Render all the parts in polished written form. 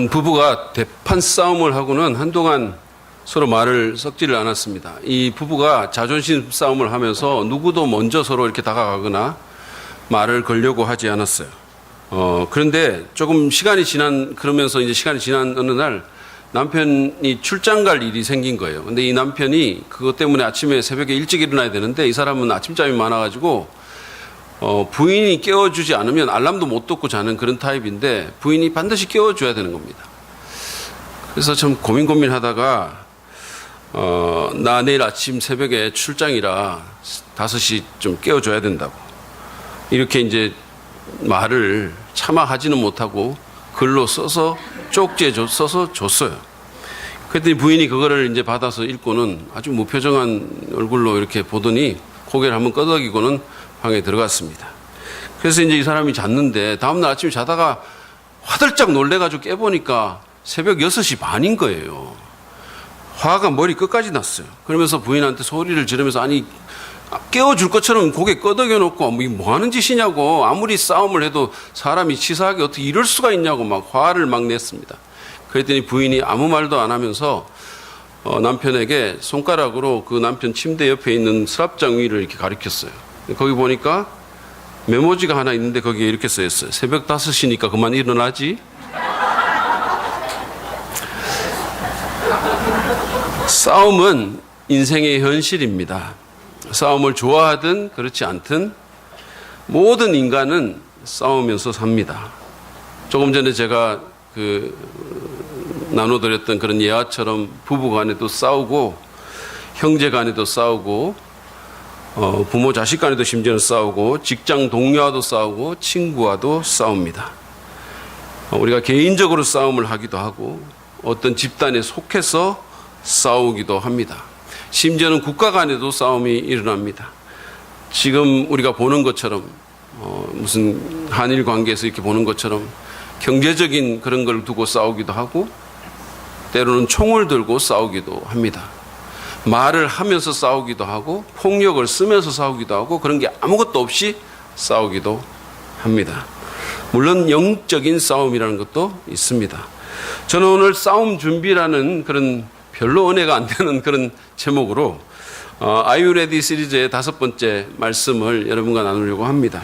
한 부부가 대판 싸움을 하고는 한동안 서로 말을 섞지를 않았습니다. 이 부부가 자존심 싸움을 하면서 누구도 먼저 서로 이렇게 다가가거나 말을 걸려고 하지 않았어요. 그런데 조금 그러면서 이제 시간이 지난 어느 날 남편이 출장 갈 일이 생긴 거예요. 근데 이 남편이 그것 때문에 아침에 새벽에 일찍 일어나야 되는데 이 사람은 아침잠이 많아가지고 부인이 깨워주지 않으면 알람도 못 듣고 자는 그런 타입인데 부인이 반드시 깨워줘야 되는 겁니다. 그래서 참 고민하다가 나 내일 아침 새벽에 출장이라 5시 좀 깨워줘야 된다고 이렇게 이제 말을 차마 하지는 못하고 글로 써서 쪽지에 써서 줬어요. 그랬더니 부인이 그거를 이제 받아서 읽고는 아주 무표정한 얼굴로 이렇게 보더니 고개를 한번 끄덕이고는 방에 들어갔습니다. 그래서 이제 이 사람이 잤는데 다음날 아침에 자다가 화들짝 놀래가지고 깨보니까 새벽 6시 반인 거예요. 화가 머리 끝까지 났어요. 그러면서 부인한테 소리를 지르면서 아니 깨워줄 것처럼 고개 끄덕여 놓고 뭐 하는 짓이냐고 아무리 싸움을 해도 사람이 치사하게 어떻게 이럴 수가 있냐고 막 화를 막 냈습니다. 그랬더니 부인이 아무 말도 안 하면서 남편에게 손가락으로 그 남편 침대 옆에 있는 서랍장 위를 이렇게 가리켰어요. 거기 보니까 메모지가 하나 있는데 거기에 이렇게 써있어요. 새벽 5시니까 그만 일어나지. 싸움은 인생의 현실입니다. 싸움을 좋아하든 그렇지 않든 모든 인간은 싸우면서 삽니다. 조금 전에 제가 나눠드렸던 그런 예화처럼 부부 간에도 싸우고 형제 간에도 싸우고 부모 자식 간에도 심지어는 싸우고 직장 동료와도 싸우고 친구와도 싸웁니다. 우리가 개인적으로 싸움을 하기도 하고 어떤 집단에 속해서 싸우기도 합니다. 심지어는 국가 간에도 싸움이 일어납니다. 지금 우리가 보는 것처럼 무슨 한일 관계에서 이렇게 보는 것처럼 경제적인 그런 걸 두고 싸우기도 하고 때로는 총을 들고 싸우기도 합니다. 말을 하면서 싸우기도 하고 폭력을 쓰면서 싸우기도 하고 그런 게 아무것도 없이 싸우기도 합니다. 물론 영적인 싸움이라는 것도 있습니다. 저는 오늘 싸움 준비라는 그런 별로 은혜가 안 되는 그런 제목으로 Are You Ready 시리즈의 5번째 말씀을 여러분과 나누려고 합니다.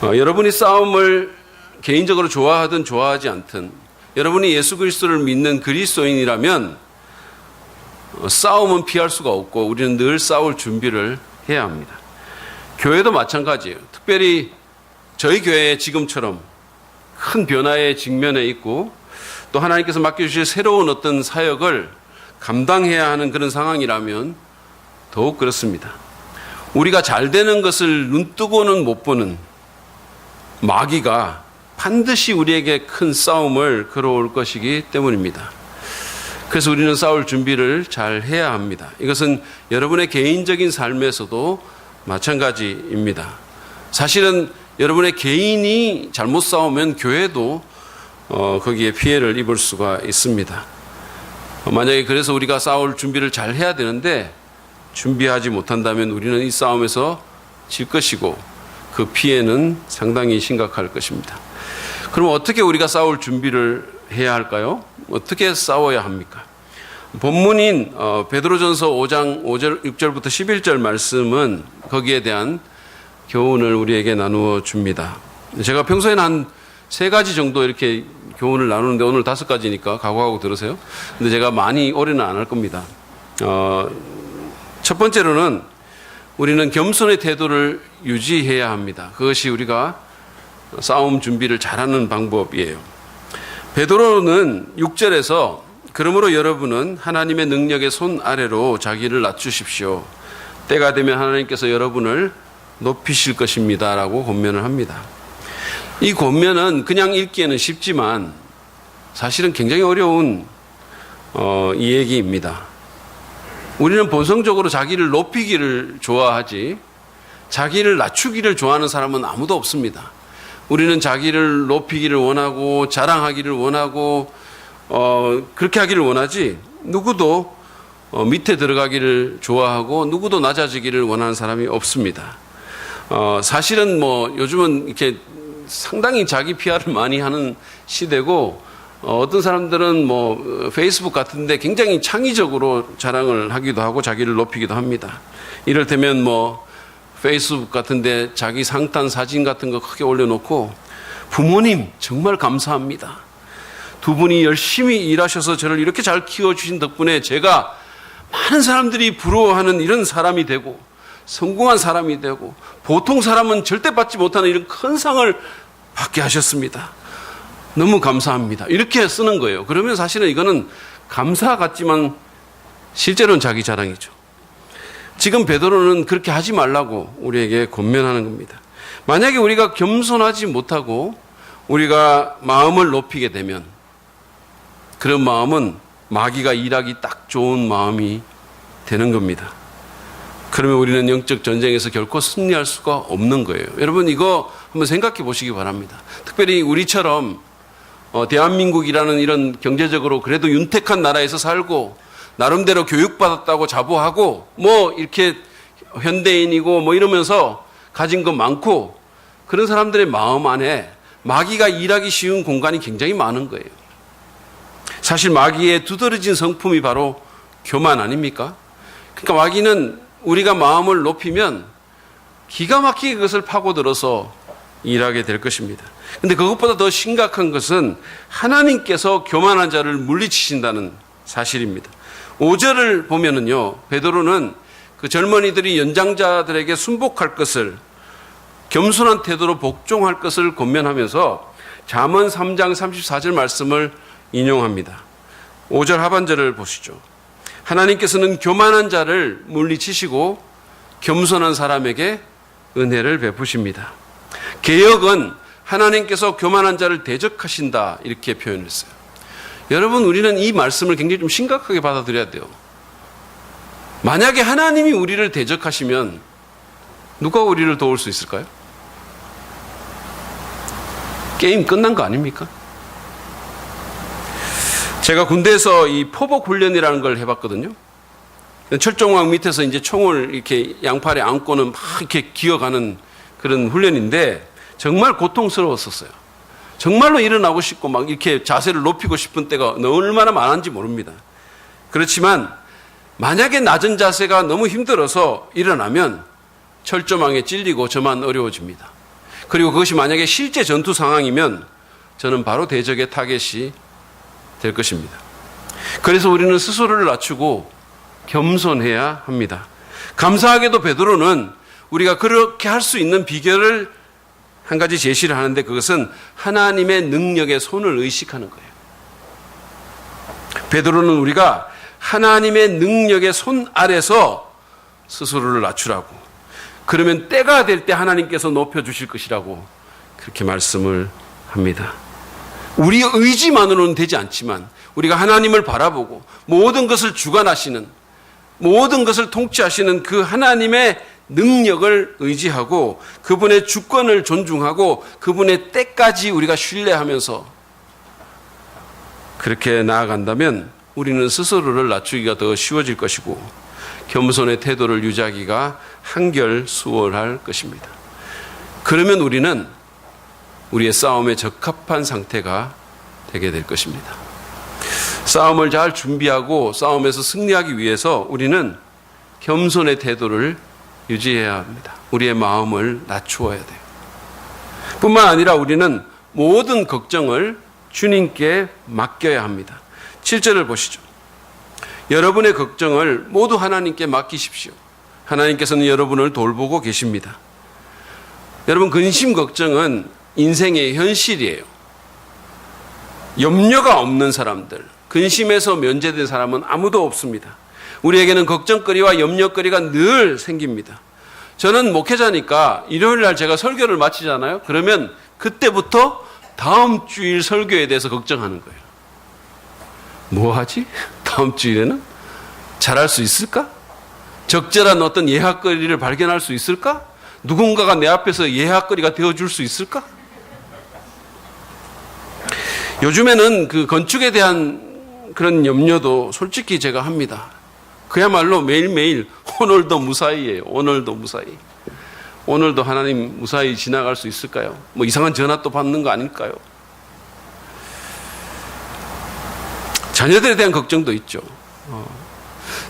여러분이 싸움을 개인적으로 좋아하든 좋아하지 않든 여러분이 예수 그리스도를 믿는 그리스도인이라면 싸움은 피할 수가 없고 우리는 늘 싸울 준비를 해야 합니다. 교회도 마찬가지예요. 특별히 저희 교회에 지금처럼 큰 변화의 직면에 있고 또 하나님께서 맡겨주실 새로운 어떤 사역을 감당해야 하는 그런 상황이라면 더욱 그렇습니다. 우리가 잘 되는 것을 눈뜨고는 못 보는 마귀가 반드시 우리에게 큰 싸움을 걸어올 것이기 때문입니다. 그래서 우리는 싸울 준비를 잘 해야 합니다. 이것은 여러분의 개인적인 삶에서도 마찬가지입니다. 사실은 여러분의 개인이 잘못 싸우면 교회도 거기에 피해를 입을 수가 있습니다. 만약에 그래서 우리가 싸울 준비를 잘 해야 되는데 준비하지 못한다면 우리는 이 싸움에서 질 것이고 그 피해는 상당히 심각할 것입니다. 그럼 어떻게 우리가 싸울 준비를 해야 할까요? 어떻게 싸워야 합니까? 본문인 베드로전서 5장 6절부터 11절 말씀은 거기에 대한 교훈을 우리에게 나누어 줍니다. 제가 평소에는 한 3가지 정도 이렇게 교훈을 나누는데 오늘 5가지니까 각오하고 들으세요. 근데 제가 많이 오래는 안 할 겁니다. 첫 번째로는 우리는 겸손의 태도를 유지해야 합니다. 그것이 우리가 싸움 준비를 잘하는 방법이에요. 베드로는 6절에서 그러므로 여러분은 하나님의 능력의 손 아래로 자기를 낮추십시오. 때가 되면 하나님께서 여러분을 높이실 것입니다. 라고 권면을 합니다. 이 권면은 그냥 읽기에는 쉽지만 사실은 굉장히 어려운 이 얘기입니다. 우리는 본성적으로 자기를 높이기를 좋아하지 자기를 낮추기를 좋아하는 사람은 아무도 없습니다. 우리는 자기를 높이기를 원하고 자랑하기를 원하고 그렇게 하기를 원하지 누구도 밑에 들어가기를 좋아하고 누구도 낮아지기를 원하는 사람이 없습니다. 사실은 요즘은 이렇게 상당히 자기 PR을 많이 하는 시대고 어떤 사람들은 뭐 페이스북 같은데 굉장히 창의적으로 자랑을 하기도 하고 자기를 높이기도 합니다. 이를테면 뭐 페이스북 같은데 자기 상탄 사진 같은 거 크게 올려놓고 부모님 정말 감사합니다. 두 분이 열심히 일하셔서 저를 이렇게 잘 키워주신 덕분에 제가 많은 사람들이 부러워하는 이런 사람이 되고 성공한 사람이 되고 보통 사람은 절대 받지 못하는 이런 큰 상을 받게 하셨습니다. 너무 감사합니다. 이렇게 쓰는 거예요. 그러면 사실은 이거는 감사 같지만 실제로는 자기 자랑이죠. 지금 베드로는 그렇게 하지 말라고 우리에게 권면하는 겁니다. 만약에 우리가 겸손하지 못하고 우리가 마음을 높이게 되면 그런 마음은 마귀가 일하기 딱 좋은 마음이 되는 겁니다. 그러면 우리는 영적 전쟁에서 결코 승리할 수가 없는 거예요. 여러분 이거 한번 생각해 보시기 바랍니다. 특별히 우리처럼 대한민국이라는 이런 경제적으로 그래도 윤택한 나라에서 살고 나름대로 교육받았다고 자부하고 뭐 이렇게 현대인이고 뭐 이러면서 가진 것 많고 그런 사람들의 마음 안에 마귀가 일하기 쉬운 공간이 굉장히 많은 거예요. 사실 마귀의 두드러진 성품이 바로 교만 아닙니까? 그러니까 마귀는 우리가 마음을 높이면 기가 막히게 그것을 파고들어서 일하게 될 것입니다. 근데 그것보다 더 심각한 것은 하나님께서 교만한 자를 물리치신다는 사실입니다. 5절을 보면은요, 베드로는 그 젊은이들이 연장자들에게 순복할 것을 겸손한 태도로 복종할 것을 권면하면서 잠언 3장 34절 말씀을 인용합니다. 5절 하반절을 보시죠. 하나님께서는 교만한 자를 물리치시고 겸손한 사람에게 은혜를 베푸십니다. 개역은 하나님께서 교만한 자를 대적하신다 이렇게 표현했어요. 여러분 우리는 이 말씀을 굉장히 좀 심각하게 받아들여야 돼요. 만약에 하나님이 우리를 대적하시면 누가 우리를 도울 수 있을까요? 게임 끝난 거 아닙니까? 제가 군대에서 이 포복 훈련이라는 걸 해봤거든요. 철종왕 밑에서 이제 총을 이렇게 양팔에 안고는 막 이렇게 기어가는 그런 훈련인데 정말 고통스러웠었어요. 정말로 일어나고 싶고 막 이렇게 자세를 높이고 싶은 때가 얼마나 많은지 모릅니다. 그렇지만 만약에 낮은 자세가 너무 힘들어서 일어나면 철조망에 찔리고 저만 어려워집니다. 그리고 그것이 만약에 실제 전투 상황이면 저는 바로 대적의 타겟이 될 것입니다. 그래서 우리는 스스로를 낮추고 겸손해야 합니다. 감사하게도 베드로는 우리가 그렇게 할 수 있는 비결을 한 가지 제시를 하는데 그것은 하나님의 능력의 손을 의식하는 거예요. 베드로는 우리가 하나님의 능력의 손 아래서 스스로를 낮추라고, 그러면 때가 될 때 하나님께서 높여주실 것이라고 그렇게 말씀을 합니다. 우리의 의지만으로는 되지 않지만 우리가 하나님을 바라보고 모든 것을 주관하시는, 모든 것을 통치하시는 그 하나님의 능력을 의지하고 그분의 주권을 존중하고 그분의 때까지 우리가 신뢰하면서 그렇게 나아간다면 우리는 스스로를 낮추기가 더 쉬워질 것이고 겸손의 태도를 유지하기가 한결 수월할 것입니다. 그러면 우리는 우리의 싸움에 적합한 상태가 되게 될 것입니다. 싸움을 잘 준비하고 싸움에서 승리하기 위해서 우리는 겸손의 태도를 유지해야 합니다. 우리의 마음을 낮추어야 돼요. 뿐만 아니라 우리는 모든 걱정을 주님께 맡겨야 합니다. 7절을 보시죠. 여러분의 걱정을 모두 하나님께 맡기십시오. 하나님께서는 여러분을 돌보고 계십니다. 여러분, 근심 걱정은 인생의 현실이에요. 염려가 없는 사람들, 근심에서 면제된 사람은 아무도 없습니다. 우리에게는 걱정거리와 염려거리가 늘 생깁니다. 저는 목회자니까 일요일 날 제가 설교를 마치잖아요. 그러면 그때부터 다음 주일 설교에 대해서 걱정하는 거예요. 뭐 하지? 다음 주일에는? 잘할 수 있을까? 적절한 어떤 예학거리를 발견할 수 있을까? 누군가가 내 앞에서 예학거리가 되어줄 수 있을까? 요즘에는 그 건축에 대한 그런 염려도 솔직히 제가 합니다. 그야말로 매일매일 오늘도 무사히예요. 오늘도 무사히. 오늘도 하나님 무사히 지나갈 수 있을까요? 뭐 이상한 전화 또 받는 거 아닐까요? 자녀들에 대한 걱정도 있죠.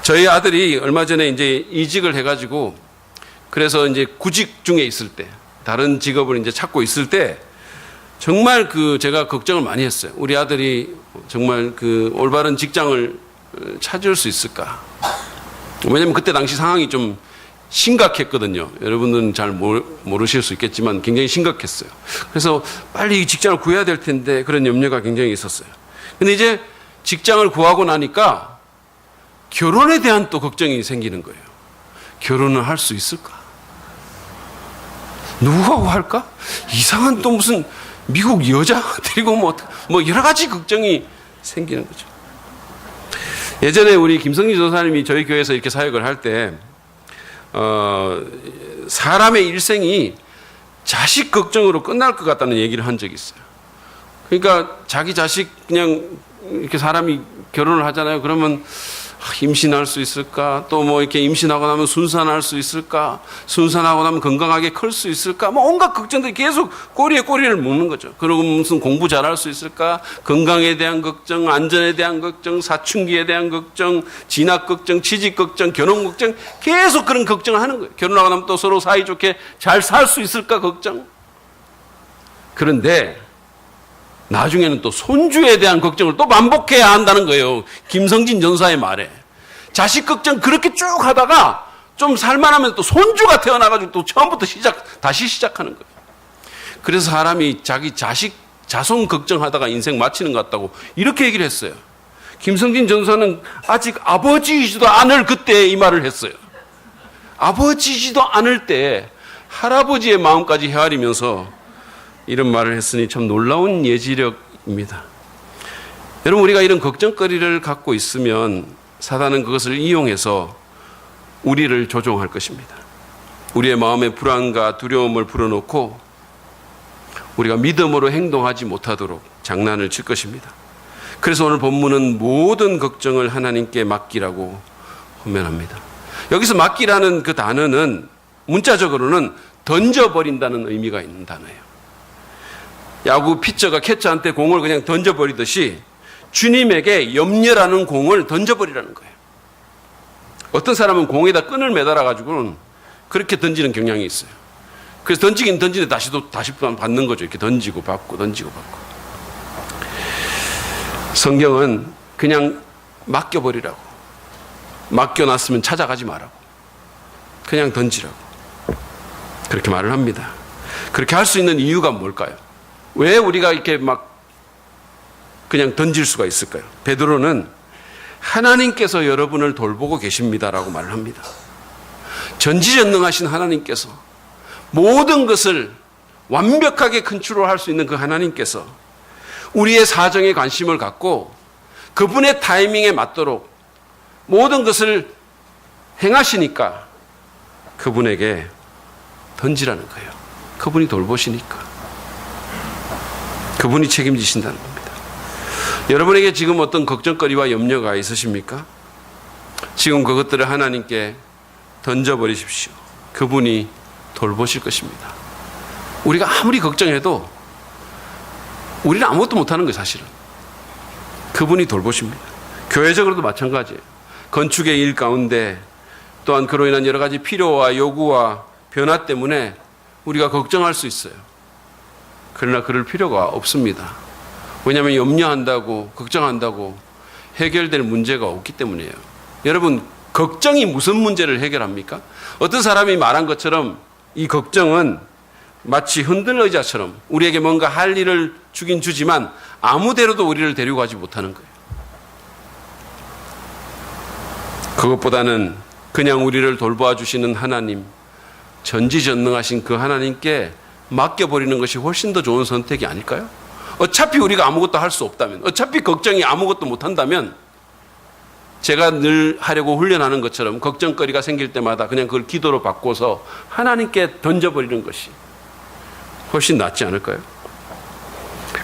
저희 아들이 얼마 전에 이제 이직을 해가지고 그래서 이제 구직 중에 있을 때, 다른 직업을 이제 찾고 있을 때 정말 제가 걱정을 많이 했어요. 우리 아들이 정말 올바른 직장을 찾을 수 있을까? 왜냐면 그때 당시 상황이 좀 심각했거든요. 여러분들은 잘 모르실 수 있겠지만 굉장히 심각했어요. 그래서 빨리 이 직장을 구해야 될 텐데 그런 염려가 굉장히 있었어요. 근데 이제 직장을 구하고 나니까 결혼에 대한 또 걱정이 생기는 거예요. 결혼을 할 수 있을까? 누구하고 할까? 이상한 또 무슨 미국 여자 데리고 뭐 여러 가지 걱정이 생기는 거죠. 예전에 우리 김성진 전사님이 저희 교회에서 이렇게 사역을 할 때 사람의 일생이 자식 걱정으로 끝날 것 같다는 얘기를 한 적이 있어요. 그러니까 자기 자식 그냥 이렇게 사람이 결혼을 하잖아요. 그러면 임신할 수 있을까? 또 뭐 이렇게 임신하고 나면 순산할 수 있을까? 순산하고 나면 건강하게 클 수 있을까? 뭐 온갖 걱정들이 계속 꼬리에 꼬리를 묶는 거죠. 그리고 무슨 공부 잘할 수 있을까? 건강에 대한 걱정, 안전에 대한 걱정, 사춘기에 대한 걱정, 진학 걱정, 취직 걱정, 결혼 걱정, 계속 그런 걱정을 하는 거예요. 결혼하고 나면 또 서로 사이좋게 잘 살 수 있을까 걱정. 그런데 나중에는 또 손주에 대한 걱정을 또 반복해야 한다는 거예요. 김성진 전사의 말에. 자식 걱정 그렇게 쭉 하다가 좀 살만하면 또 손주가 태어나가지고 또 처음부터 다시 시작하는 거예요. 그래서 사람이 자기 자손 걱정하다가 인생 마치는 것 같다고 이렇게 얘기를 했어요. 김성진 전사는 아직 아버지이지도 않을 그때 이 말을 했어요. 아버지이지도 않을 때 할아버지의 마음까지 헤아리면서 이런 말을 했으니 참 놀라운 예지력입니다. 여러분, 우리가 이런 걱정거리를 갖고 있으면 사단은 그것을 이용해서 우리를 조종할 것입니다. 우리의 마음에 불안과 두려움을 불어넣고 우리가 믿음으로 행동하지 못하도록 장난을 칠 것입니다. 그래서 오늘 본문은 모든 걱정을 하나님께 맡기라고 호면합니다. 여기서 맡기라는 그 단어는 문자적으로는 던져버린다는 의미가 있는 단어예요. 야구 피처가 캐쳐한테 공을 그냥 던져버리듯이 주님에게 염려라는 공을 던져버리라는 거예요. 어떤 사람은 공에다 끈을 매달아가지고는 그렇게 던지는 경향이 있어요. 그래서 던지긴 던지는데 다시 받는 거죠. 이렇게 던지고 받고 던지고 받고. 성경은 그냥 맡겨버리라고. 맡겨놨으면 찾아가지 말라고. 그냥 던지라고. 그렇게 말을 합니다. 그렇게 할 수 있는 이유가 뭘까요? 왜 우리가 이렇게 그냥 던질 수가 있을까요? 베드로는 하나님께서 여러분을 돌보고 계십니다라고 말을 합니다. 전지전능하신 하나님께서 모든 것을 완벽하게 컨트롤할 수 있는 그 하나님께서 우리의 사정에 관심을 갖고 그분의 타이밍에 맞도록 모든 것을 행하시니까 그분에게 던지라는 거예요. 그분이 돌보시니까. 그분이 책임지신다는 겁니다. 여러분에게 지금 어떤 걱정거리와 염려가 있으십니까? 지금 그것들을 하나님께 던져버리십시오. 그분이 돌보실 것입니다. 우리가 아무리 걱정해도 우리는 아무것도 못하는 거예요, 사실은. 그분이 돌보십니다. 교회적으로도 마찬가지예요. 건축의 일 가운데 또한 그로 인한 여러 가지 필요와 요구와 변화 때문에 우리가 걱정할 수 있어요. 그러나 그럴 필요가 없습니다. 왜냐하면 염려한다고 걱정한다고 해결될 문제가 없기 때문이에요. 여러분, 걱정이 무슨 문제를 해결합니까? 어떤 사람이 말한 것처럼 이 걱정은 마치 흔들의자처럼 우리에게 뭔가 할 일을 주긴 주지만 아무데로도 우리를 데리고 가지 못하는 거예요. 그것보다는 그냥 우리를 돌보아 주시는 하나님, 전지전능하신 그 하나님께 맡겨버리는 것이 훨씬 더 좋은 선택이 아닐까요? 어차피 우리가 아무것도 할 수 없다면, 어차피 걱정이 아무것도 못한다면 제가 늘 하려고 훈련하는 것처럼 걱정거리가 생길 때마다 그냥 그걸 기도로 바꿔서 하나님께 던져버리는 것이 훨씬 낫지 않을까요?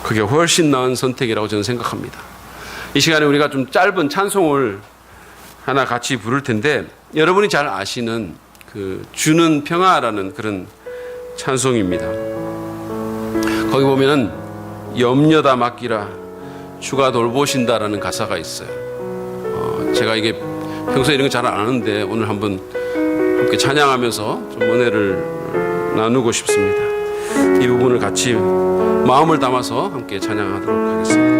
그게 훨씬 나은 선택이라고 저는 생각합니다. 이 시간에 우리가 좀 짧은 찬송을 하나 같이 부를 텐데 여러분이 잘 아시는 그 주는 평화라는 그런 찬송입니다. 거기 보면은 염려다 맡기라 주가 돌보신다라는 가사가 있어요. 제가 이게 평소에 이런 거 잘 안 하는데 오늘 한번 함께 찬양하면서 좀 은혜를 나누고 싶습니다. 이 부분을 같이 마음을 담아서 함께 찬양하도록 하겠습니다.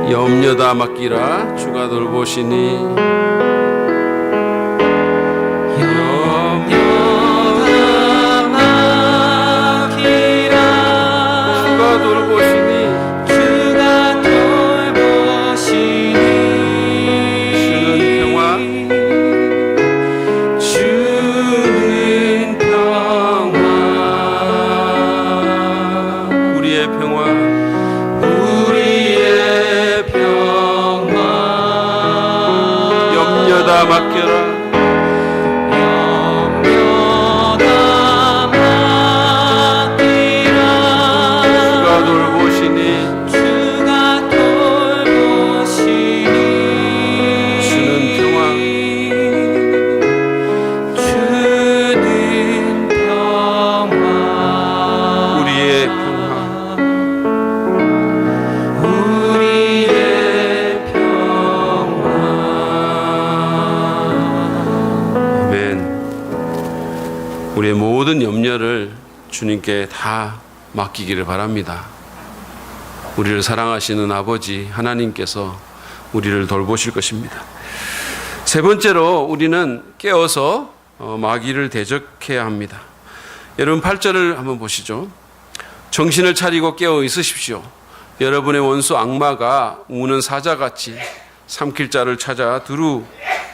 염려다 맡기라 주가 돌보시니 우리의 모든 염려를 주님께 다 맡기기를 바랍니다. 우리를 사랑하시는 아버지 하나님께서 우리를 돌보실 것입니다. 세 번째로 우리는 깨어서 마귀를 대적해야 합니다. 여러분 8절을 한번 보시죠. 정신을 차리고 깨어 있으십시오. 여러분의 원수 악마가 우는 사자같이 삼킬 자를 찾아 두루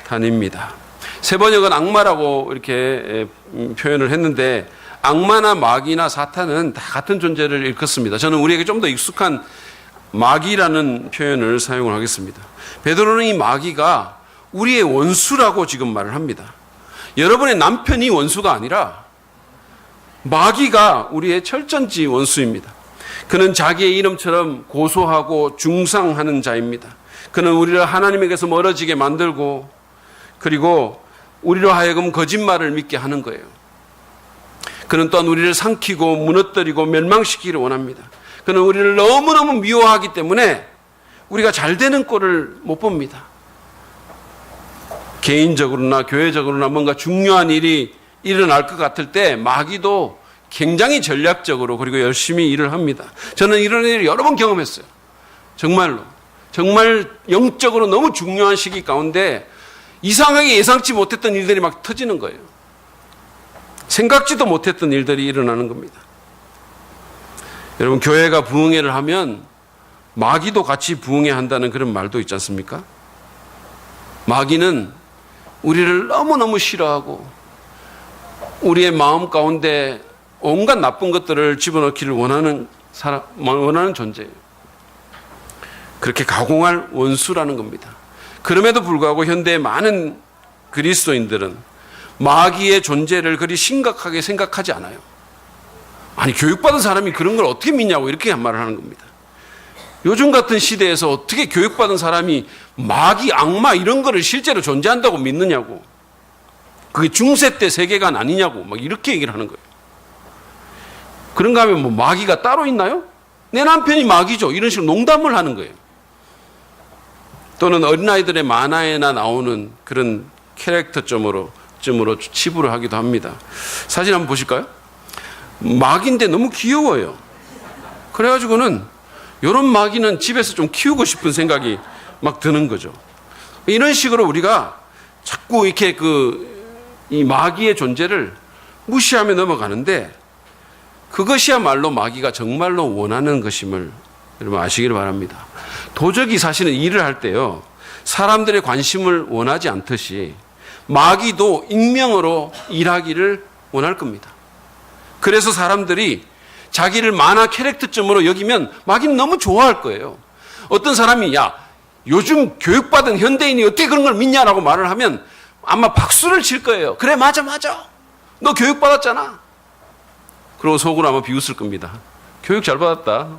다닙니다. 세 번역은 악마라고 이렇게 표현을 했는데 악마나 마귀나 사탄은 다 같은 존재를 일컫습니다. 저는 우리에게 좀 더 익숙한 마귀라는 표현을 사용을 하겠습니다. 베드로는 이 마귀가 우리의 원수라고 지금 말을 합니다. 여러분의 남편이 원수가 아니라 마귀가 우리의 철전지 원수입니다. 그는 자기의 이름처럼 고소하고 중상하는 자입니다. 그는 우리를 하나님에게서 멀어지게 만들고 그리고 우리로 하여금 거짓말을 믿게 하는 거예요. 그는 또한 우리를 삼키고 무너뜨리고 멸망시키기를 원합니다. 그는 우리를 너무너무 미워하기 때문에 우리가 잘 되는 꼴을 못 봅니다. 개인적으로나 교회적으로나 뭔가 중요한 일이 일어날 것 같을 때 마귀도 굉장히 전략적으로 그리고 열심히 일을 합니다. 저는 이런 일을 여러 번 경험했어요. 정말로. 정말 영적으로 너무 중요한 시기 가운데 이상하게 예상치 못했던 일들이 막 터지는 거예요. 생각지도 못했던 일들이 일어나는 겁니다. 여러분 교회가 부흥회를 하면 마귀도 같이 부흥회 한다는 그런 말도 있지 않습니까? 마귀는 우리를 너무너무 싫어하고 우리의 마음 가운데 온갖 나쁜 것들을 집어넣기를 원하는 존재예요. 그렇게 가공할 원수라는 겁니다. 그럼에도 불구하고 현대의 많은 그리스도인들은 마귀의 존재를 그리 심각하게 생각하지 않아요. 아니 교육받은 사람이 그런 걸 어떻게 믿냐고 이렇게 말을 하는 겁니다. 요즘 같은 시대에서 어떻게 교육받은 사람이 마귀, 악마 이런 거를 실제로 존재한다고 믿느냐고. 그게 중세 때 세계관 아니냐고 막 이렇게 얘기를 하는 거예요. 그런가 하면 뭐 마귀가 따로 있나요? 내 남편이 마귀죠. 이런 식으로 농담을 하는 거예요. 또는 어린아이들의 만화에나 나오는 그런 캐릭터점으로 치부를 하기도 합니다. 사진 한번 보실까요? 마귀인데 너무 귀여워요. 그래가지고는 이런 마귀는 집에서 좀 키우고 싶은 생각이 막 드는 거죠. 이런 식으로 우리가 자꾸 이렇게 이 마귀의 존재를 무시하며 넘어가는데 그것이야말로 마귀가 정말로 원하는 것임을 여러분 아시기를 바랍니다. 도적이 사실은 일을 할 때요, 사람들의 관심을 원하지 않듯이 마귀도 익명으로 일하기를 원할 겁니다. 그래서 사람들이 자기를 만화 캐릭터점으로 여기면 마귀는 너무 좋아할 거예요. 어떤 사람이 야 요즘 교육받은 현대인이 어떻게 그런 걸 믿냐라고 말을 하면 아마 박수를 칠 거예요. 그래 맞아 너 교육받았잖아. 그리고 속으로 아마 비웃을 겁니다. 교육 잘 받았다.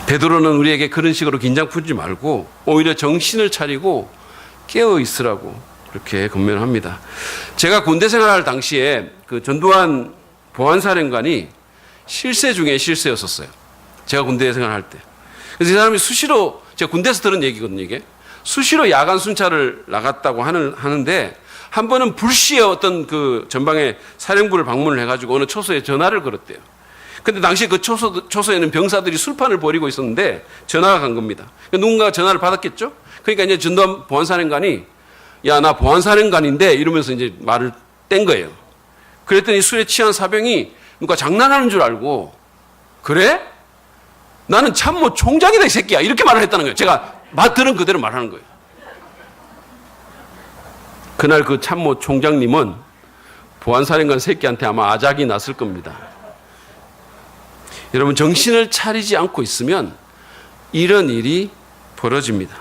베드로는 우리에게 그런 식으로 긴장 풀지 말고 오히려 정신을 차리고 깨어 있으라고 그렇게 권면합니다. 제가 군대 생활할 당시에 그 전두환 보안사령관이 실세 중에 실세였었어요. 제가 군대 생활할 때. 그래서 이 사람이 수시로, 제가 군대에서 들은 얘기거든요, 이게. 수시로 야간 순찰을 나갔다고 하는데, 한 번은 불시에 어떤 그 전방에 사령부를 방문을 해가지고 어느 초소에 전화를 걸었대요. 근데 당시 그 초소에는 병사들이 술판을 벌이고 있었는데 전화가 간 겁니다. 누군가가 전화를 받았겠죠? 그러니까 이제 전두환 보안사령관이 야, 나 보안사령관인데 이러면서 이제 말을 뗀 거예요. 그랬더니 술에 취한 사병이 누가 장난하는 줄 알고 그래? 나는 참모 총장이다 이 새끼야 이렇게 말을 했다는 거예요. 제가 들은 그대로 말하는 거예요. 그날 그 참모 총장님은 보안사령관 새끼한테 아마 아작이 났을 겁니다. 여러분 정신을 차리지 않고 있으면 이런 일이 벌어집니다.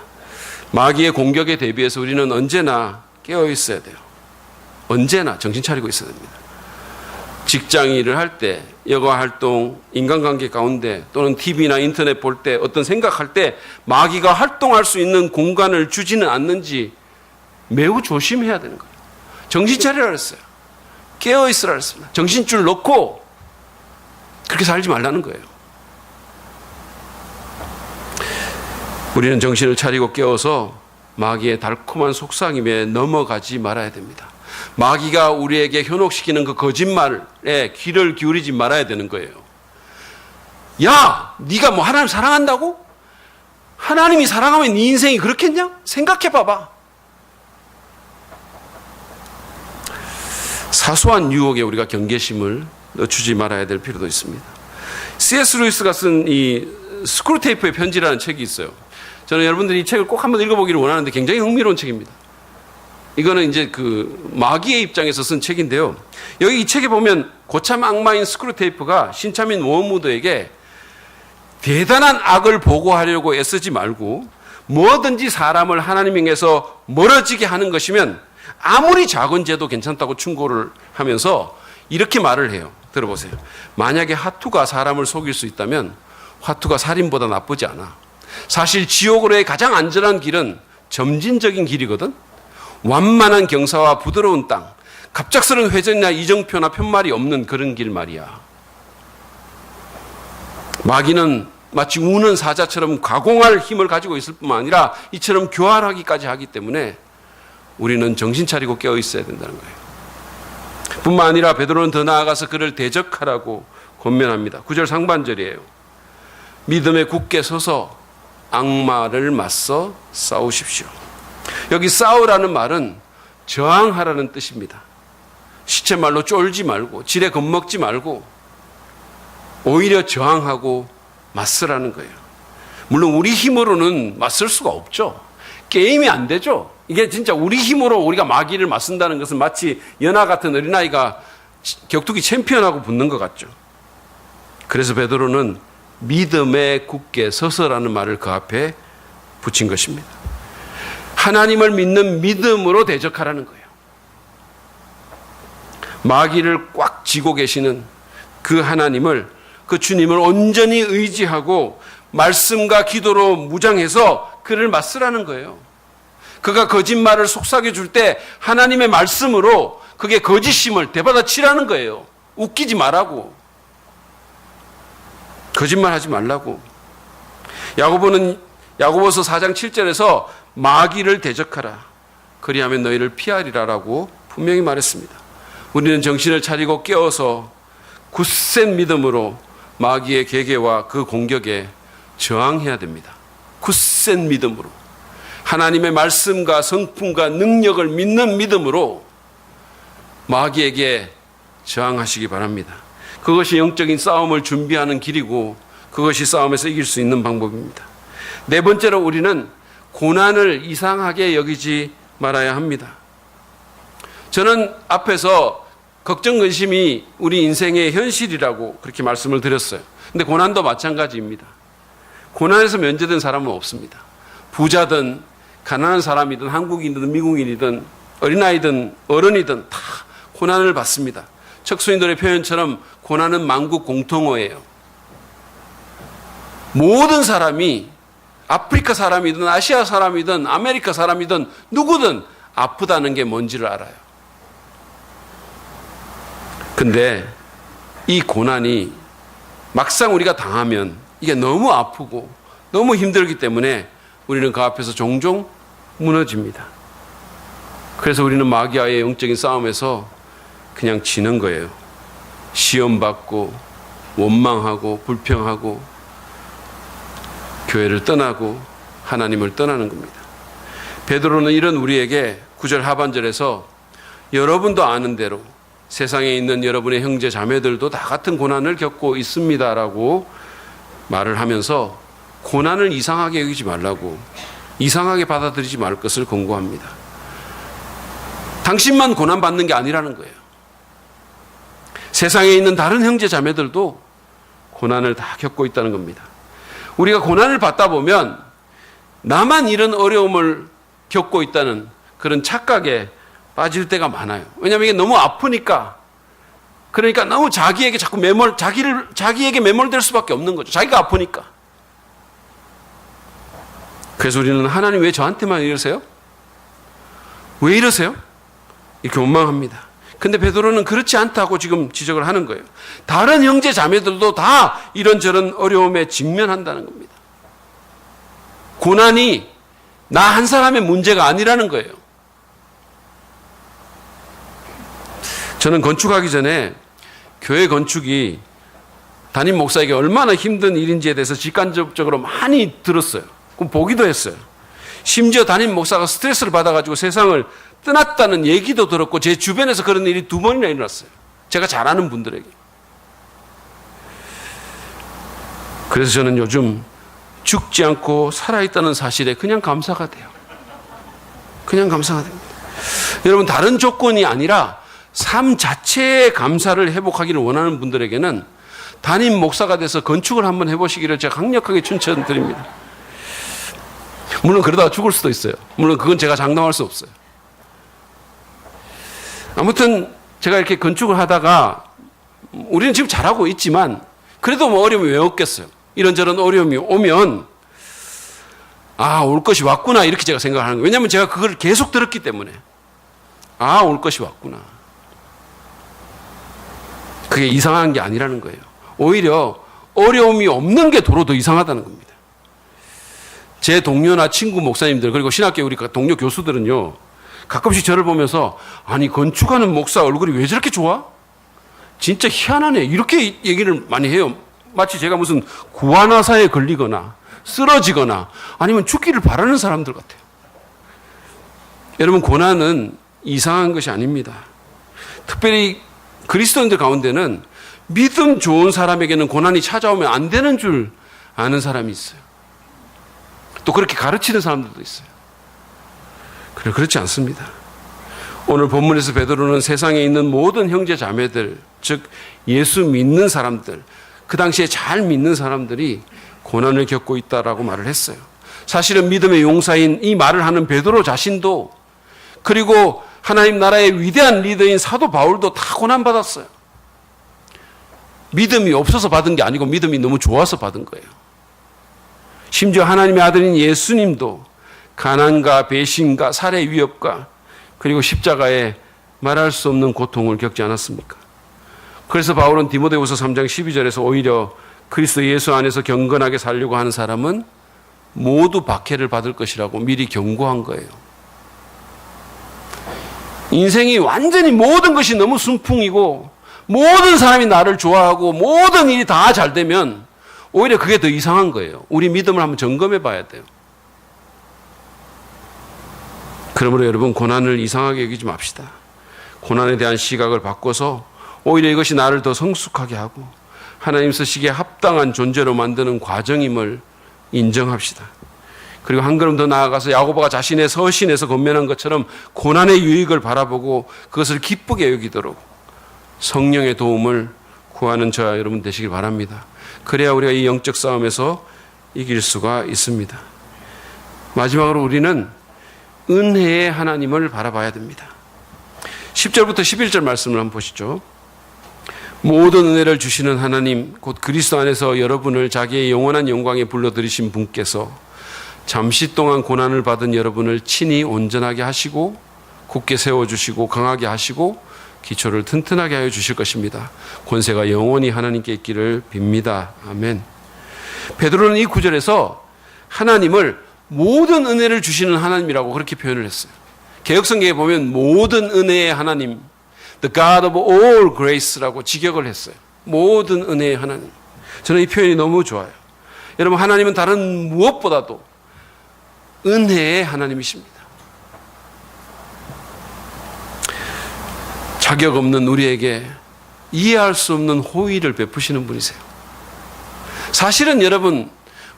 마귀의 공격에 대비해서 우리는 언제나 깨어 있어야 돼요. 언제나 정신 차리고 있어야 됩니다. 직장 일을 할 때, 여가 활동, 인간관계 가운데 또는 TV나 인터넷 볼 때 어떤 생각할 때 마귀가 활동할 수 있는 공간을 주지는 않는지 매우 조심해야 되는 거예요. 정신 차리라 그랬어요. 깨어 있으라 그랬습니다. 정신줄 놓고 그렇게 살지 말라는 거예요. 우리는 정신을 차리고 깨어서 마귀의 달콤한 속삭임에 넘어가지 말아야 됩니다. 마귀가 우리에게 현혹시키는 그 거짓말에 귀를 기울이지 말아야 되는 거예요. 야, 네가 뭐 하나님 사랑한다고? 하나님이 사랑하면 네 인생이 그렇겠냐? 생각해 봐봐. 사소한 유혹에 우리가 경계심을 늦추지 말아야 될 필요도 있습니다. C.S. 루이스가 쓴 이 스크루테이프의 편지라는 책이 있어요. 저는 여러분들이 이 책을 꼭 한번 읽어보기를 원하는데 굉장히 흥미로운 책입니다. 이거는 이제 그 마귀의 입장에서 쓴 책인데요. 여기 이 책에 보면 고참 악마인 스크루테이프가 신참인 워무드에게 대단한 악을 보고하려고 애쓰지 말고 뭐든지 사람을 하나님에게서 멀어지게 하는 것이면 아무리 작은 죄도 괜찮다고 충고를 하면서 이렇게 말을 해요. 들어보세요. 만약에 화투가 사람을 속일 수 있다면 화투가 살인보다 나쁘지 않아. 사실 지옥으로의 가장 안전한 길은 점진적인 길이거든. 완만한 경사와 부드러운 땅, 갑작스러운 회전이나 이정표나 편말이 없는 그런 길 말이야. 마귀는 마치 우는 사자처럼 가공할 힘을 가지고 있을 뿐만 아니라 이처럼 교활하기까지 하기 때문에 우리는 정신 차리고 깨어 있어야 된다는 거예요. 뿐만 아니라 베드로는 더 나아가서 그를 대적하라고 권면합니다. 9절 상반절이에요. 믿음에 굳게 서서 악마를 맞서 싸우십시오. 여기 싸우라는 말은 저항하라는 뜻입니다. 시체말로 쫄지 말고 지레 겁먹지 말고 오히려 저항하고 맞서라는 거예요. 물론 우리 힘으로는 맞설 수가 없죠. 게임이 안 되죠. 이게 진짜 우리 힘으로 우리가 마귀를 맞선다는 것은 마치 연하 같은 어린아이가 격투기 챔피언하고 붙는 것 같죠. 그래서 베드로는 믿음에 굳게 서서라는 말을 그 앞에 붙인 것입니다. 하나님을 믿는 믿음으로 대적하라는 거예요. 마귀를 꽉 쥐고 계시는 그 하나님을, 그 주님을 온전히 의지하고 말씀과 기도로 무장해서 그를 맞서라는 거예요. 그가 거짓말을 속삭여 줄 때 하나님의 말씀으로 그게 거짓임을 되받아치라는 거예요. 웃기지 말라고. 거짓말하지 말라고. 야고보서 4장 7절에서 마귀를 대적하라. 그리하면 너희를 피하리라라고 분명히 말했습니다. 우리는 정신을 차리고 깨어서 굳센 믿음으로 마귀의 계계와 그 공격에 저항해야 됩니다. 굳센 믿음으로. 하나님의 말씀과 성품과 능력을 믿는 믿음으로 마귀에게 저항하시기 바랍니다. 그것이 영적인 싸움을 준비하는 길이고 그것이 싸움에서 이길 수 있는 방법입니다. 네 번째로 우리는 고난을 이상하게 여기지 말아야 합니다. 저는 앞에서 걱정, 근심이 우리 인생의 현실이라고 그렇게 말씀을 드렸어요. 근데 고난도 마찬가지입니다. 고난에서 면제된 사람은 없습니다. 부자든 가난한 사람이든 한국인이든 미국인이든 어린아이든 어른이든 다 고난을 받습니다. 척수인들의 표현처럼 고난은 만국 공통어예요. 모든 사람이 아프리카 사람이든 아시아 사람이든 아메리카 사람이든 누구든 아프다는 게 뭔지를 알아요. 근데 이 고난이 막상 우리가 당하면 이게 너무 아프고 너무 힘들기 때문에 우리는 그 앞에서 종종 무너집니다. 그래서 우리는 마귀와의 영적인 싸움에서 그냥 지는 거예요. 시험받고 원망하고 불평하고 교회를 떠나고 하나님을 떠나는 겁니다. 베드로는 이런 우리에게 9절 하반절에서 여러분도 아는 대로 세상에 있는 여러분의 형제 자매들도 다 같은 고난을 겪고 있습니다라고 말을 하면서 고난을 이상하게 여기지 말라고, 이상하게 받아들이지 말 것을 권고합니다. 당신만 고난받는 게 아니라는 거예요. 세상에 있는 다른 형제 자매들도 고난을 다 겪고 있다는 겁니다. 우리가 고난을 받다 보면 나만 이런 어려움을 겪고 있다는 그런 착각에 빠질 때가 많아요. 왜냐하면 이게 너무 아프니까. 그러니까 너무 자기에게 자꾸 자기에게 매몰될 수밖에 없는 거죠. 자기가 아프니까. 그래서 우리는 하나님 왜 저한테만 이러세요? 왜 이러세요? 이렇게 원망합니다. 근데 베드로는 그렇지 않다고 지금 지적을 하는 거예요. 다른 형제 자매들도 다 이런저런 어려움에 직면한다는 겁니다. 고난이 나 한 사람의 문제가 아니라는 거예요. 저는 건축하기 전에 교회 건축이 담임 목사에게 얼마나 힘든 일인지에 대해서 직간접적으로 많이 들었어요. 그럼 보기도 했어요. 심지어 담임 목사가 스트레스를 받아가지고 세상을 떠났다는 얘기도 들었고 제 주변에서 그런 일이 2번이나 일어났어요. 제가 잘 아는 분들에게. 그래서 저는 요즘 죽지 않고 살아있다는 사실에 그냥 감사가 돼요. 그냥 감사가 됩니다. 여러분, 다른 조건이 아니라 삶 자체의 감사를 회복하기를 원하는 분들에게는 담임 목사가 돼서 건축을 한번 해보시기를 제가 강력하게 추천드립니다. 물론 그러다가 죽을 수도 있어요. 물론 그건 제가 장담할 수 없어요. 아무튼 제가 이렇게 건축을 하다가 우리는 지금 잘하고 있지만 그래도 뭐 어려움이 왜 없겠어요. 이런저런 어려움이 오면 올 것이 왔구나 이렇게 제가 생각하는 거예요. 왜냐하면 제가 그걸 계속 들었기 때문에 올 것이 왔구나. 그게 이상한 게 아니라는 거예요. 오히려 어려움이 없는 게 도로 더 이상하다는 겁니다. 제 동료나 친구 목사님들 그리고 신학교 우리 동료 교수들은요 가끔씩 저를 보면서 아니 건축하는 목사 얼굴이 왜 저렇게 좋아? 진짜 희한하네 이렇게 얘기를 많이 해요. 마치 제가 무슨 구안화사에 걸리거나 쓰러지거나 아니면 죽기를 바라는 사람들 같아요. 여러분, 고난은 이상한 것이 아닙니다. 특별히 그리스도인들 가운데는 믿음 좋은 사람에게는 고난이 찾아오면 안 되는 줄 아는 사람이 있어요. 또 그렇게 가르치는 사람들도 있어요. 그렇지 않습니다. 오늘 본문에서 베드로는 세상에 있는 모든 형제 자매들, 즉 예수 믿는 사람들, 그 당시에 잘 믿는 사람들이 고난을 겪고 있다라고 말을 했어요. 사실은 믿음의 용사인 이 말을 하는 베드로 자신도 그리고 하나님 나라의 위대한 리더인 사도 바울도 다 고난받았어요. 믿음이 없어서 받은 게 아니고 믿음이 너무 좋아서 받은 거예요. 심지어 하나님의 아들인 예수님도 가난과 배신과 살해 위협과 그리고 십자가에 말할 수 없는 고통을 겪지 않았습니까? 그래서 바울은 디모데후서 3장 12절에서 오히려 그리스도 예수 안에서 경건하게 살려고 하는 사람은 모두 박해를 받을 것이라고 미리 경고한 거예요. 인생이 완전히 모든 것이 너무 순풍이고 모든 사람이 나를 좋아하고 모든 일이 다 잘 되면 오히려 그게 더 이상한 거예요. 우리 믿음을 한번 점검해 봐야 돼요. 그러므로 여러분, 고난을 이상하게 여기지 맙시다. 고난에 대한 시각을 바꿔서 오히려 이것이 나를 더 성숙하게 하고 하나님 쓰시기에 합당한 존재로 만드는 과정임을 인정합시다. 그리고 한 걸음 더 나아가서 야고보가 자신의 서신에서 권면한 것처럼 고난의 유익을 바라보고 그것을 기쁘게 여기도록 성령의 도움을 구하는 저와 여러분 되시길 바랍니다. 그래야 우리가 이 영적 싸움에서 이길 수가 있습니다. 마지막으로 우리는 은혜의 하나님을 바라봐야 됩니다. 10절부터 11절 말씀을 한번 보시죠. 모든 은혜를 주시는 하나님, 곧 그리스도 안에서 여러분을 자기의 영원한 영광에 불러들이신 분께서 잠시 동안 고난을 받은 여러분을 친히 온전하게 하시고 굳게 세워주시고 강하게 하시고 기초를 튼튼하게 하여 주실 것입니다. 권세가 영원히 하나님께 있기를 빕니다. 아멘. 베드로는 이 구절에서 하나님을 모든 은혜를 주시는 하나님이라고 그렇게 표현을 했어요. 개역성경에 보면 모든 은혜의 하나님, The God of all grace라고 직역을 했어요. 모든 은혜의 하나님. 저는 이 표현이 너무 좋아요. 여러분, 하나님은 다른 무엇보다도 은혜의 하나님이십니다. 자격 없는 우리에게 이해할 수 없는 호의를 베푸시는 분이세요. 사실은 여러분,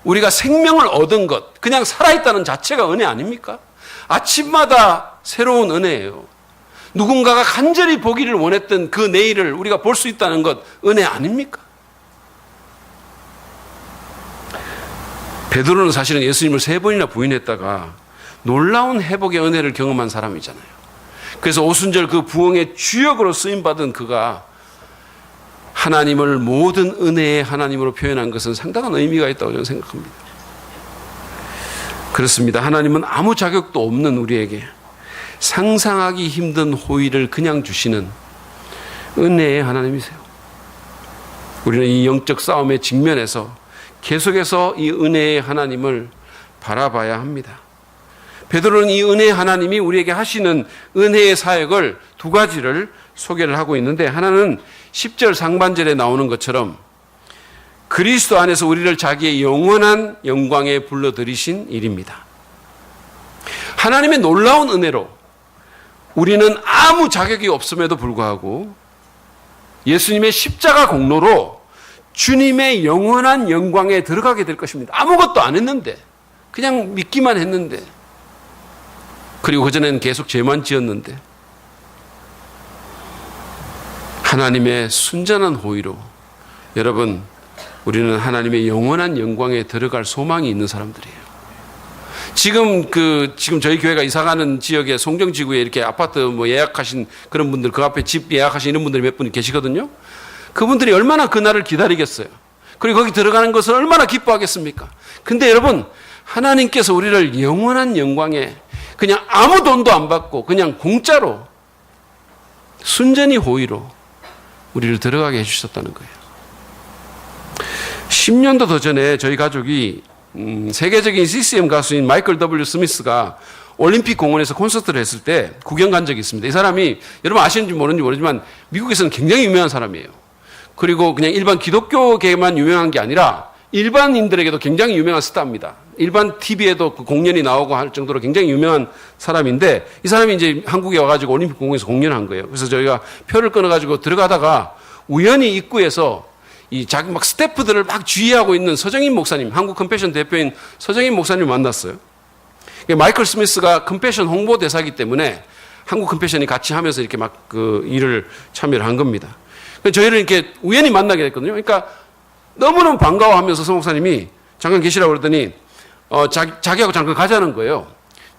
우리가 생명을 얻은 것, 그냥 살아있다는 자체가 은혜 아닙니까? 아침마다 새로운 은혜예요. 누군가가 간절히 보기를 원했던 그 내일을 우리가 볼 수 있다는 것, 은혜 아닙니까? 베드로는 사실은 예수님을 3번이나 부인했다가 놀라운 회복의 은혜를 경험한 사람이잖아요. 그래서 오순절 그 부흥의 주역으로 쓰임받은 그가 하나님을 모든 은혜의 하나님으로 표현한 것은 상당한 의미가 있다고 저는 생각합니다. 그렇습니다. 하나님은 아무 자격도 없는 우리에게 상상하기 힘든 호의를 그냥 주시는 은혜의 하나님이세요. 우리는 이 영적 싸움의 직면에서 계속해서 이 은혜의 하나님을 바라봐야 합니다. 베드로는 이 은혜의 하나님이 우리에게 하시는 은혜의 사역을 2가지를 소개를 하고 있는데, 하나는 10절 상반절에 나오는 것처럼 그리스도 안에서 우리를 자기의 영원한 영광에 불러들이신 일입니다. 하나님의 놀라운 은혜로 우리는 아무 자격이 없음에도 불구하고 예수님의 십자가 공로로 주님의 영원한 영광에 들어가게 될 것입니다. 아무것도 안 했는데, 그냥 믿기만 했는데, 그리고 그전에는 계속 죄만 지었는데, 하나님의 순전한 호의로 여러분, 우리는 하나님의 영원한 영광에 들어갈 소망이 있는 사람들이에요. 지금 저희 교회가 이사가는 지역에 송정지구에 이렇게 아파트 예약하신 그런 분들, 그 앞에 집 예약하신 이런 분들이 몇 분 계시거든요. 그분들이 얼마나 그 날을 기다리겠어요. 그리고 거기 들어가는 것을 얼마나 기뻐하겠습니까? 근데 여러분, 하나님께서 우리를 영원한 영광에 그냥 아무 돈도 안 받고 그냥 공짜로 순전히 호의로 우리를 들어가게 해주셨다는 거예요. 10년도 더 전에 저희 가족이 세계적인 CCM 가수인 마이클 W. 스미스가 올림픽 공원에서 콘서트를 했을 때 구경 간 적이 있습니다. 이 사람이 여러분 아시는지 모르는지 모르지만 미국에서는 굉장히 유명한 사람이에요. 그리고 그냥 일반 기독교계만 유명한 게 아니라 일반인들에게도 굉장히 유명한 스타입니다. 일반 TV에도 그 공연이 나오고 할 정도로 굉장히 유명한 사람인데, 이 사람이 이제 한국에 와가지고 올림픽 공원에서 공연한 거예요. 그래서 저희가 표를 끊어가지고 들어가다가 우연히 입구에서 이 자기 막 스태프들을 막 주의하고 있는 서정인 목사님, 한국 컴패션 대표인 서정인 목사님을 만났어요. 마이클 스미스가 컴패션 홍보 대사이기 때문에 한국 컴패션이 같이 하면서 이렇게 막 그 일을 참여를 한 겁니다. 저희를 이렇게 우연히 만나게 됐거든요. 그러니까 너무너무 반가워하면서 서 목사님이 잠깐 계시라고 그러더니 자기하고 잠깐 가자는 거예요.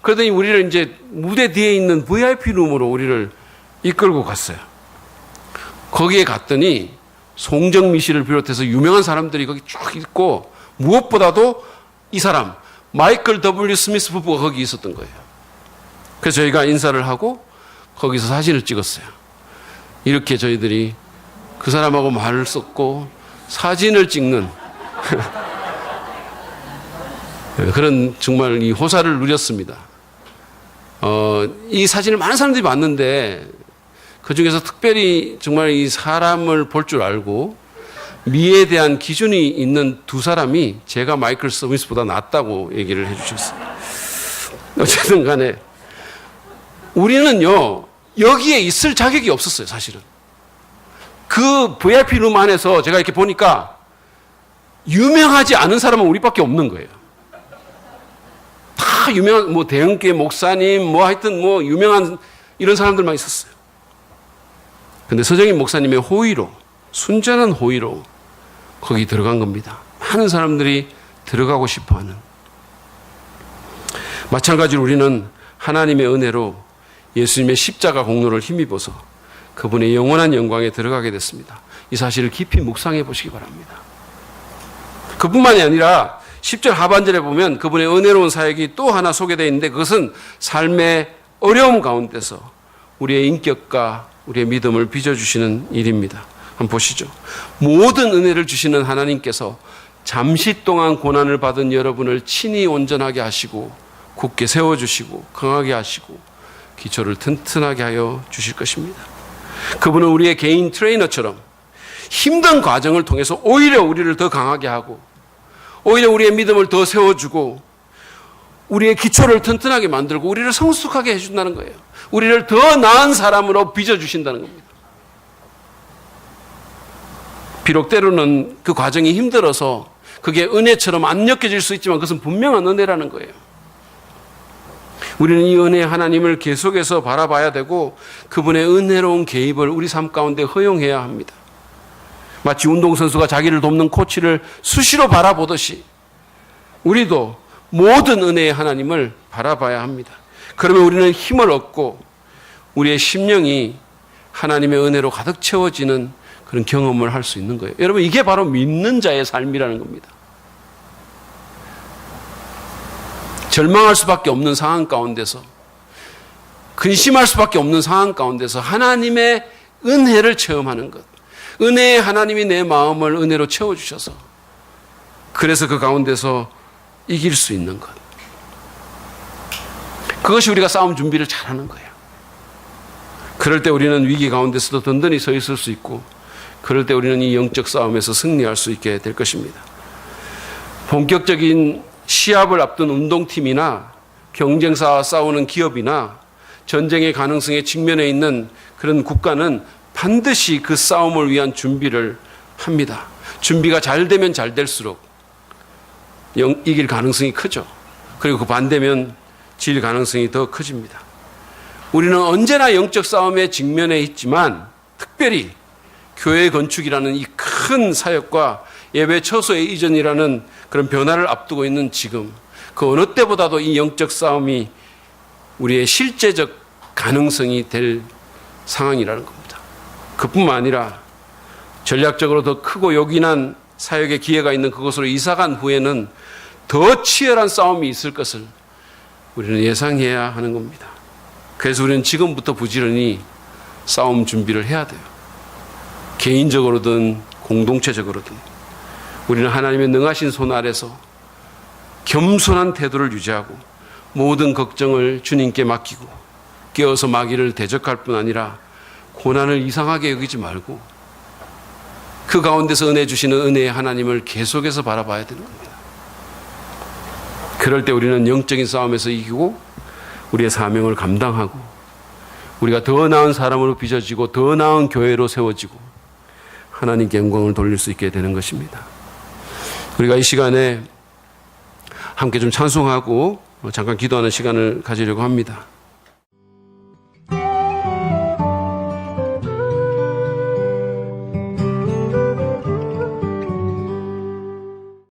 그러더니 우리를 이제 무대 뒤에 있는 VIP 룸으로 우리를 이끌고 갔어요. 거기에 갔더니 송정미 씨를 비롯해서 유명한 사람들이 거기 쭉 있고, 무엇보다도 이 사람 마이클 W. 스미스 부부가 거기 있었던 거예요. 그래서 저희가 인사를 하고 거기서 사진을 찍었어요. 이렇게 저희들이 그 사람하고 말을 섞고 사진을 찍는 그런 정말 이 호사를 누렸습니다. 이 사진을 많은 사람들이 봤는데 그 중에서 특별히 정말 이 사람을 볼 줄 알고 미에 대한 기준이 있는 2사람이 제가 마이클 스미스보다 낫다고 얘기를 해주셨어요. 어쨌든 간에 우리는요, 여기에 있을 자격이 없었어요, 사실은. 그 VIP 룸 안에서 제가 이렇게 보니까 유명하지 않은 사람은 우리밖에 없는 거예요. 다 유명한, 대형교회 목사님, 하여튼 유명한 이런 사람들만 있었어요. 근데 서정인 목사님의 호의로, 순전한 호의로 거기 들어간 겁니다. 많은 사람들이 들어가고 싶어 하는. 마찬가지로 우리는 하나님의 은혜로 예수님의 십자가 공로를 힘입어서 그분의 영원한 영광에 들어가게 됐습니다. 이 사실을 깊이 묵상해 보시기 바랍니다. 그뿐만이 아니라 10절 하반절에 보면 그분의 은혜로운 사역이 또 하나 소개되어 있는데, 그것은 삶의 어려움 가운데서 우리의 인격과 우리의 믿음을 빚어주시는 일입니다. 한번 보시죠. 모든 은혜를 주시는 하나님께서 잠시 동안 고난을 받은 여러분을 친히 온전하게 하시고 굳게 세워주시고 강하게 하시고 기초를 튼튼하게 하여 주실 것입니다. 그분은 우리의 개인 트레이너처럼 힘든 과정을 통해서 오히려 우리를 더 강하게 하고 오히려 우리의 믿음을 더 세워주고 우리의 기초를 튼튼하게 만들고 우리를 성숙하게 해준다는 거예요. 우리를 더 나은 사람으로 빚어주신다는 겁니다. 비록 때로는 그 과정이 힘들어서 그게 은혜처럼 안 느껴질 수 있지만 그것은 분명한 은혜라는 거예요. 우리는 이 은혜의 하나님을 계속해서 바라봐야 되고 그분의 은혜로운 개입을 우리 삶 가운데 허용해야 합니다. 마치 운동선수가 자기를 돕는 코치를 수시로 바라보듯이 우리도 모든 은혜의 하나님을 바라봐야 합니다. 그러면 우리는 힘을 얻고 우리의 심령이 하나님의 은혜로 가득 채워지는 그런 경험을 할 수 있는 거예요. 여러분, 이게 바로 믿는 자의 삶이라는 겁니다. 절망할 수밖에 없는 상황 가운데서, 근심할 수밖에 없는 상황 가운데서 하나님의 은혜를 체험하는 것. 은혜의 하나님이 내 마음을 은혜로 채워주셔서 그래서 그 가운데서 이길 수 있는 것. 그것이 우리가 싸움 준비를 잘하는 거예요. 그럴 때 우리는 위기 가운데서도 든든히 서 있을 수 있고 그럴 때 우리는 이 영적 싸움에서 승리할 수 있게 될 것입니다. 본격적인 시합을 앞둔 운동팀이나 경쟁사와 싸우는 기업이나 전쟁의 가능성에 직면해 있는 그런 국가는 반드시 그 싸움을 위한 준비를 합니다. 준비가 잘 되면 잘 될수록 이길 가능성이 크죠. 그리고 그 반대면 질 가능성이 더 커집니다. 우리는 언제나 영적 싸움에 직면해 있지만 특별히 교회 건축이라는 이 큰 사역과 예배 처소의 이전이라는 그런 변화를 앞두고 있는 지금 그 어느 때보다도 이 영적 싸움이 우리의 실제적 가능성이 될 상황이라는 겁니다. 그뿐만 아니라 전략적으로 더 크고 요긴한 사역의 기회가 있는 그곳으로 이사간 후에는 더 치열한 싸움이 있을 것을 우리는 예상해야 하는 겁니다. 그래서 우리는 지금부터 부지런히 싸움 준비를 해야 돼요. 개인적으로든 공동체적으로든 우리는 하나님의 능하신 손 아래서 겸손한 태도를 유지하고 모든 걱정을 주님께 맡기고 깨어서 마귀를 대적할 뿐 아니라 고난을 이상하게 여기지 말고 그 가운데서 은혜 주시는 은혜의 하나님을 계속해서 바라봐야 되는 겁니다. 그럴 때 우리는 영적인 싸움에서 이기고 우리의 사명을 감당하고 우리가 더 나은 사람으로 빚어지고 더 나은 교회로 세워지고 하나님께 영광을 돌릴 수 있게 되는 것입니다. 우리가 이 시간에 함께 좀 찬송하고 잠깐 기도하는 시간을 가지려고 합니다.